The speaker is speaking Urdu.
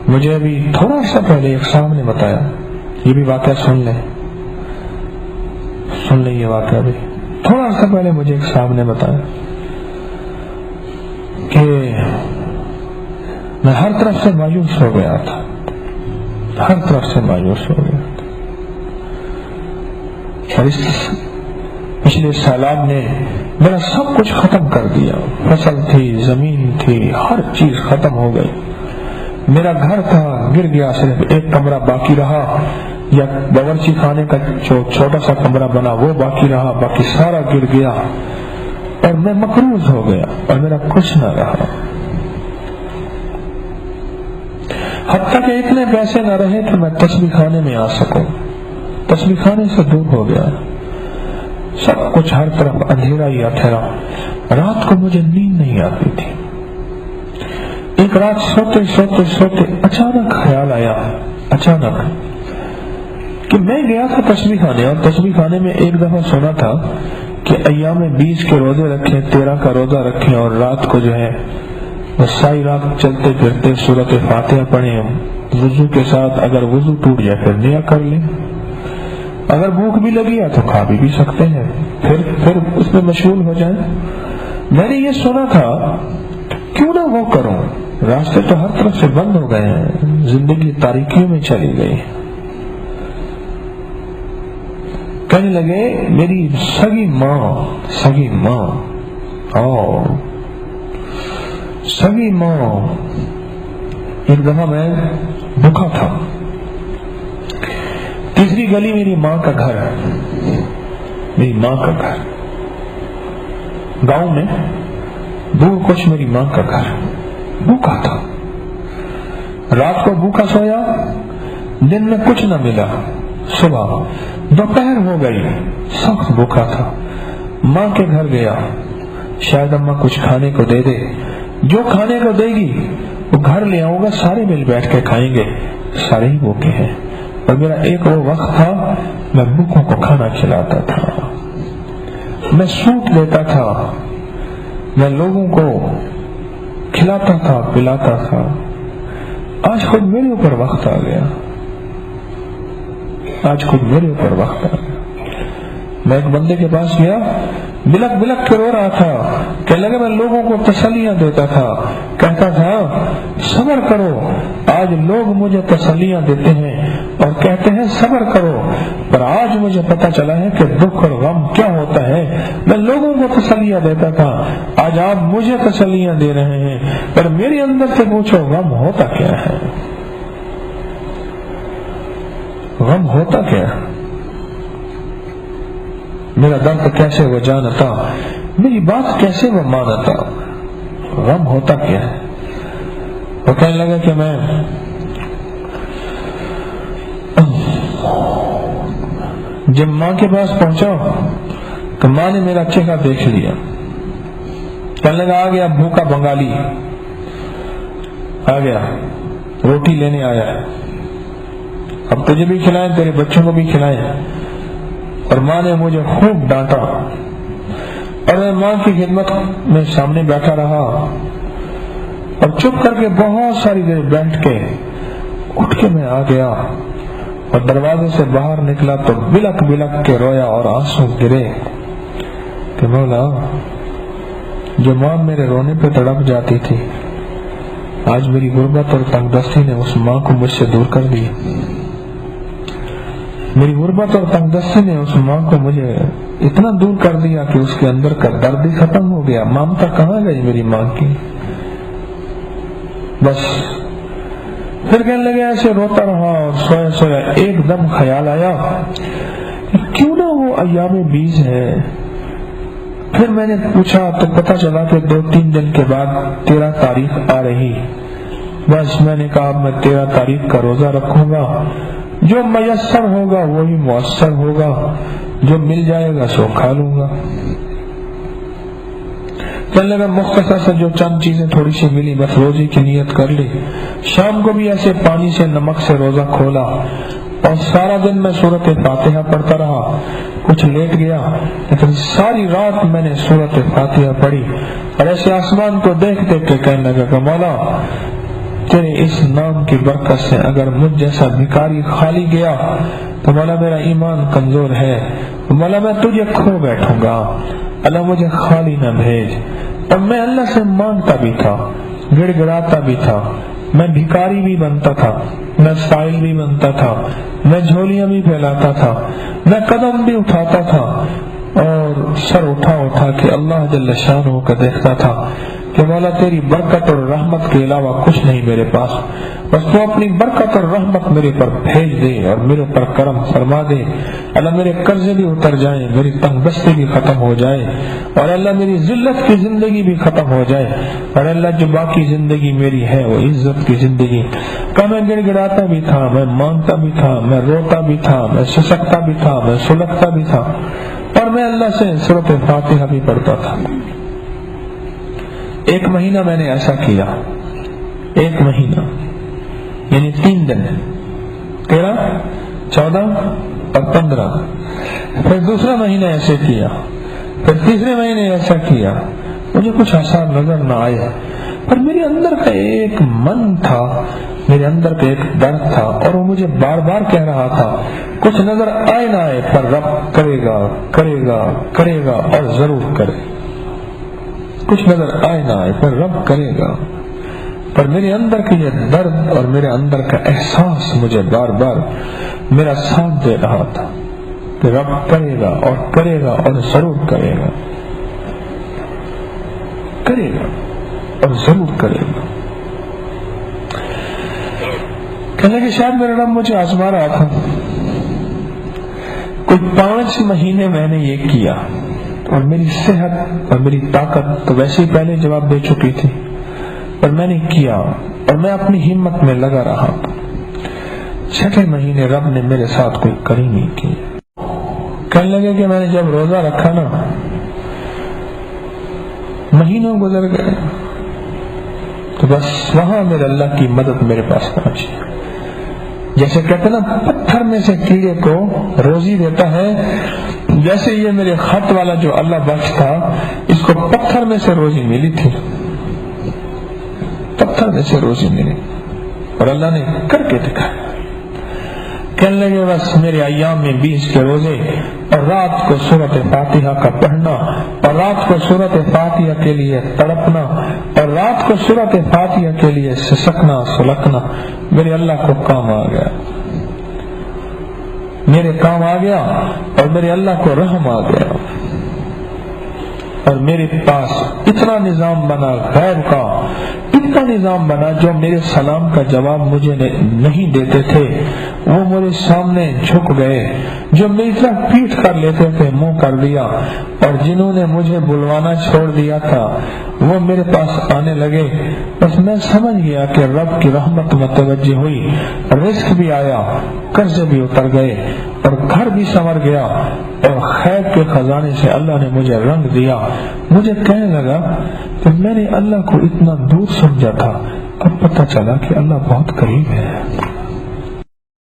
مجھے ابھی تھوڑا سا پہلے ایک صاحب نے بتایا، یہ بھی واقعہ سن لیں یہ واقعہ بھی تھوڑا سا پہلے مجھے ایک صاحب نے بتایا کہ میں ہر طرف سے مایوس ہو گیا تھا، ہر طرف سے مایوس ہو گیا تھا، اور اس پچھلے سیلاب نے میرا سب کچھ ختم کر دیا، فصل تھی، زمین تھی، ہر چیز ختم ہو گئی، میرا گھر تھا گر گیا، صرف ایک کمرہ باقی رہا، یا باورچی خانے کا جو چھوٹا سا کمرہ بنا وہ باقی رہا، باقی سارا گر گیا، اور میں مقروض ہو گیا اور میرا کچھ نہ رہا، حتیٰ کہ اتنے پیسے نہ رہے کہ میں تسبیح خانے میں آ سکوں، تسبیح خانے سے دور ہو گیا، سب کچھ ہر طرف اندھیرا ہی اندھیرا، رات کو مجھے نیند نہیں آتی تھی، ایک رات سوتے سوتے سوتے اچانک خیال آیا، اچانک کہ میں گیا تھا تسبیح خانے، اور تسبیح خانے میں ایک دفعہ سنا تھا کہ ایام 20 کے روزے رکھیں، 13 کا روزہ رکھیں، اور رات کو جو ہے وہ ساری رات چلتے پھرتے سورۃ فاتحہ پڑھیں، وضو کے ساتھ، اگر وضو ٹوٹ جائے پھر نیا کر لیں، اگر بھوک بھی لگی ہے تو کھا بھی سکتے ہیں، پھر اس میں مشغول ہو جائیں۔ میں نے یہ سنا تھا کیوں نہ وہ کروں، راستے تو ہر طرف سے بند ہو گئے ہیں، زندگی تاریکیوں میں چلی گئی۔ کہنے لگے میری سگی ماں ایک دفعہ میں بھوکا تھا، تیسری گلی میری ماں کا گھر ہے، میری ماں کا گھر گاؤں میں، دور کچھ میری ماں کا گھر، بھوکا تھا، رات کو بھوکا سویا، دن میں کچھ نہ ملا، صبح دوپہر ہو گئی، سخت بھوکا تھا، ماں کے گھر گیا، شاید اماں کچھ کھانے کو دے دے، جو کھانے کو دے گی وہ گھر لے آؤں گا، سارے مل بیٹھ کے کھائیں گے، سارے ہی بھوکے ہیں، اور میرا ایک وہ وقت تھا میں بھوکوں کو کھانا کھلاتا تھا، میں سوٹ دیتا تھا، میں لوگوں کو کھلاتا تھا پلاتا تھا، آج خود میرے اوپر وقت آ گیا، میں ایک بندے کے پاس گیا، بلک بلک کے رو رہا تھا، کہنے لگا میں لوگوں کو تسلیاں دیتا تھا، کہتا تھا صبر کرو، آج لوگ مجھے تسلیاں دیتے ہیں اور کہتے ہیں صبر کرو، پر آج مجھے پتا چلا ہے کہ دکھ اور غم کیا ہوتا ہے، میں لوگوں کو تسلیاں دیتا تھا، آج آپ مجھے تسلیاں دے رہے ہیں، پر میرے اندر سے پوچھو غم ہوتا کیا ہے، غم ہوتا کیا، میرا درد کیسے وہ جانتا، میری بات کیسے وہ مانتا، غم ہوتا کیا ہے۔ وہ کہنے لگا کہ میں جب ماں کے پاس پہنچا تو ماں نے میرا چہرہ دیکھ لیا، کہنے لگا آ گیا بھوکا بنگالی، آ گیا روٹی لینے آیا، اب تجھے بھی کھلائیں تیرے بچوں کو بھی کھلائیں، اور ماں نے مجھے خوب ڈانٹا، اور میں ماں کی خدمت میں سامنے بیٹھا رہا، اور چپ کر کے بہت ساری دیر بیٹھ کے اٹھ کے میں آ گیا، اور دروازے سے باہر نکلا تو بلک بلک کے رویا اور آنسو گرے کہ مولا جو ماں میرے رونے پہ تڑپ جاتی تھی، آج میری غربت اور تنگ دستی نے اس ماں کو مجھ سے دور کر دیا، میری غربت اور تنگ دستی نے اس ماں کو مجھے اتنا دور کر دیا کہ اس کے اندر کا درد ہی ختم ہو گیا، ممتا کہاں گئی میری ماں کی، بس پھر کہنے لگے ایسے روتا رہا اور سویا سویا ایک دم خیال آیا کیوں نہ وہ ایام 20 ہے، پھر میں نے پوچھا تو پتا چلا کہ 2-3 دن کے بعد 13 تاریخ آ رہی، بس میں نے کہا میں 13 تاریخ کا روزہ رکھوں گا، جو میسر ہوگا وہی مؤثر ہوگا، جو مل جائے گا سو کھا لوں گا۔ کہنے لگا مختصر سے جو چند چیزیں تھوڑی سی ملی بس روزے کی نیت کر لی، شام کو بھی ایسے پانی سے نمک سے روزہ کھولا، اور سارا دن میں سورۃ فاتحہ پڑھتا رہا، کچھ لیٹ گیا لیکن ساری رات میں نے سورۃ فاتحہ پڑھی، اور ایسے آسمان کو دیکھ دیکھ کے کہنے لگا کہ مولا تیرے اس نام کی برکت سے اگر مجھ جیسا بھکاری خالی گیا تو مولا میرا ایمان کمزور ہے، مولا میں تجھے کھو بیٹھوں گا، اللہ مجھے خالی نہ بھیج۔ تب میں اللہ سے مانگتا بھی تھا، گڑ گڑاتا بھی تھا، میں بھکاری بھی بنتا تھا، میں سائل بھی بنتا تھا، میں جھولیاں بھی پھیلاتا تھا، میں قدم بھی اٹھاتا تھا اور سر اٹھا اٹھا کے اللہ جل شانہ کو دیکھتا تھا کہ مولا تیری برکت اور رحمت کے علاوہ کچھ نہیں میرے پاس، بس تو اپنی برکت اور رحمت میرے پر بھیج دے اور میرے پر کرم فرما دے۔ اللہ میرے قرضے بھی اتر جائیں، میری تنگ دستی بھی ختم ہو جائے، اور اللہ میری ذلت کی زندگی بھی ختم ہو جائے، اور اللہ جو باقی زندگی میری ہے وہ عزت کی زندگی کا میں گڑ گڑاتا بھی تھا، میں مانگتا بھی تھا، میں روتا بھی تھا، میں سسکتا بھی تھا، میں سلگتا بھی تھا، اور میں اللہ سے سورۃ فاتحہ بھی پڑھتا تھا۔ ایک مہینہ میں نے ایسا کیا، ایک مہینہ یعنی 3 دن، 13، 14 اور 15، پھر دوسرا مہینہ ایسے کیا، پھر تیسرے مہینے ایسا کیا، مجھے کچھ آثار نظر نہ آئے، پر میرے اندر کا ایک من تھا، میرے اندر کا ایک درد تھا، اور وہ مجھے بار بار کہہ رہا تھا کچھ نظر آئے نہ آئے پر رب کرے گا کرے گا کرے گا اور ضرور کرے، کچھ نظر آئے نہ آئے پر رب کرے گا۔ پر میرے اندر کا یہ درد اور میرے اندر کا احساس مجھے بار بار میرا ساتھ دے رہا تھا کہ رب کرے گا اور کرے گا اور ضرور کرے گا، کرے گا اور ضرور کرے گا۔ کہنے کہ شاید میرا رب مجھے آزما رہا تھا۔ کوئی 5 مہینے میں نے یہ کیا، اور میری صحت اور میری طاقت تو ویسے ہی پہلے جواب دے چکی تھی، پر میں نے کیا اور میں اپنی ہمت میں لگا رہا۔ 6 مہینے رب نے میرے ساتھ کوئی کری نہیں کی۔ کہنے لگے کہ میں نے جب روزہ رکھا نا، مہینوں گزر گئے تو بس وہاں میرے اللہ کی مدد میرے پاس پہنچی۔ جیسے کہتے نا پتھر میں سے کیڑے کو روزی دیتا ہے، جیسے یہ میرے خط والا جو اللہ بخش تھا، اس کو پتھر میں سے روزی ملی تھی، پتھر میں سے روزی ملی، اور اللہ نے کر کے دکھایا۔ کہنے لگے بس میرے ایام میں 20 کے روزے، اور رات کو سورۃ فاتحہ کا پڑھنا، اور رات کو سورۃ فاتحہ کے لیے تڑپنا، اور رات کو سورۃ فاتحہ کے لیے سسکنا سلکنا، میرے اللہ کو کام آ گیا، میرے کام آ گیا، اور میرے اللہ کو رحم آ گیا، اور میرے پاس اتنا نظام بنا غیب کا، اتنا نظام بنا جو میرے سلام کا جواب مجھے نہیں دیتے تھے وہ میرے سامنے جھک گئے، جو میری طرف پیٹ کر لیتے تھے منہ کر دیا، اور جنہوں نے مجھے بلوانا چھوڑ دیا تھا وہ میرے پاس آنے لگے۔ بس میں سمجھ گیا کہ رب کی رحمت متوجہ ہوئی، رزق بھی آیا، قرضے بھی اتر گئے، اور گھر بھی سنور گیا، اور خیر کے خزانے سے اللہ نے مجھے رنگ دیا۔ مجھے کہنے لگا کہ میں نے اللہ کو اتنا دور سمجھا تھا، اب پتہ چلا کہ اللہ بہت قریب ہے۔